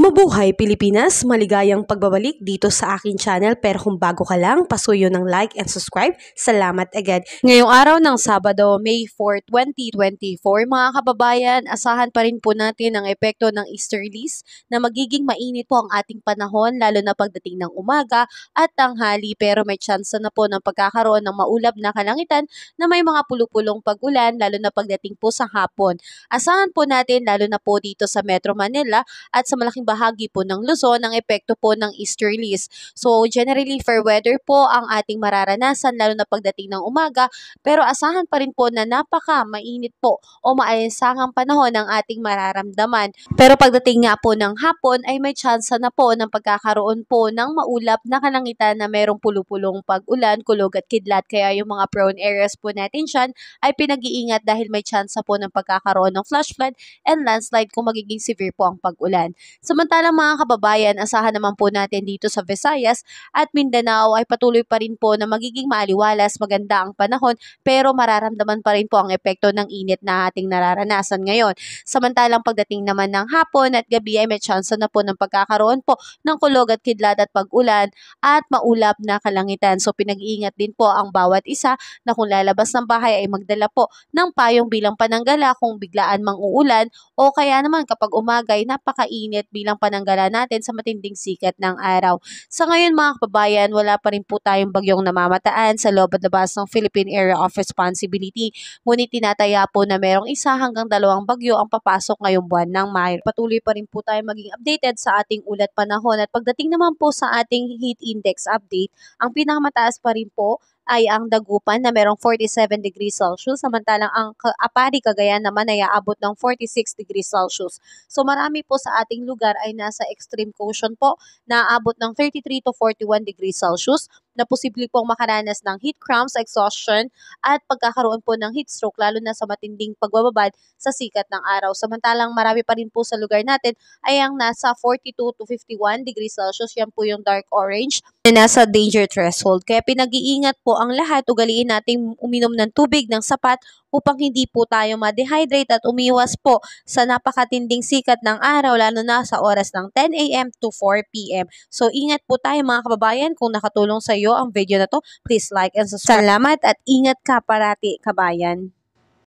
Mabuhay Pilipinas! Maligayang pagbabalik dito sa aking channel, pero kung bago ka lang, pasuyo ng like and subscribe. Salamat agad. Ngayong araw ng Sabado, May 4, 2024, mga kababayan, asahan pa rin po natin ang epekto ng easterlies na magiging mainit po ang ating panahon, lalo na pagdating ng umaga at tanghali, pero may tsansa na po ng pagkakaroon ng maulap na kalangitan na may mga pulupulong pag-ulan, lalo na pagdating po sa hapon. Asahan po natin, lalo na po dito sa Metro Manila at sa malaking bahagi po ng Luzon ang epekto po ng easterlies. So generally fair weather po ang ating mararanasan lalo na pagdating ng umaga, pero asahan pa rin po na napaka mainit po o maalinsangang panahon ang ating mararamdaman. Pero pagdating nga po ng hapon ay may tsansa na po ng pagkakaroon po ng maulap na kalangitan na merong pulupulong pag-ulan, kulog at kidlat, kaya yung mga prone areas po natin dyan ay pinag-iingat dahil may tsansa po ng pagkakaroon ng flash flood and landslide kung magiging severe po ang pag-ulan. Samantalang mga kababayan, asahan naman po natin dito sa Visayas at Mindanao ay patuloy pa rin po na magiging maaliwalas, maganda ang panahon, pero mararamdaman pa rin po ang epekto ng init na ating nararanasan ngayon. Samantalang pagdating naman ng hapon at gabi ay may tsansa na po ng pagkakaroon po ng kulog at kidlat at pag-ulan at maulap na kalangitan. So pinag-iingat din po ang bawat isa na kung lalabas ng bahay ay magdala po ng payong bilang pananggala kung biglaan mang uulan o kaya naman kapag umaga ay napakainit bilang pananggala natin sa matinding sikat ng araw. Sa ngayon mga kababayan, wala pa rin po tayong bagyong namamataan sa loob at labas ng Philippine Area of Responsibility. Ngunit tinataya po na merong 1 hanggang 2 bagyo ang papasok ngayong buwan ng Mayo. Patuloy pa rin po tayo maging updated sa ating ulat panahon at pagdating naman po sa ating heat index update, ang pinakamataas pa rin po ay ang Dagupan na merong 47 degrees Celsius, samantalang ang Apari, Cagayan naman ay aabot ng 46 degrees Celsius. So marami po sa ating lugar ay nasa extreme caution po na aabot ng 33 to 41 degrees Celsius na posible pong makaranas ng heat cramps, exhaustion at pagkakaroon po ng heat stroke lalo na sa matinding pagbababad sa sikat ng araw. Samantalang marami pa rin po sa lugar natin ay ang nasa 42 to 51 degrees Celsius, yan po yung dark orange na nasa danger threshold. Kaya pinag-iingat po ang lahat, ugaliin nating uminom ng tubig ng sapat upang hindi po tayo ma-dehydrate at umiwas po sa napakatinding sikat ng araw lalo na sa oras ng 10 a.m. to 4 p.m. So ingat po tayo mga kababayan. Kung nakatulong sa iyo ang video na to, please like and subscribe. Salamat at ingat ka parati, kabayan.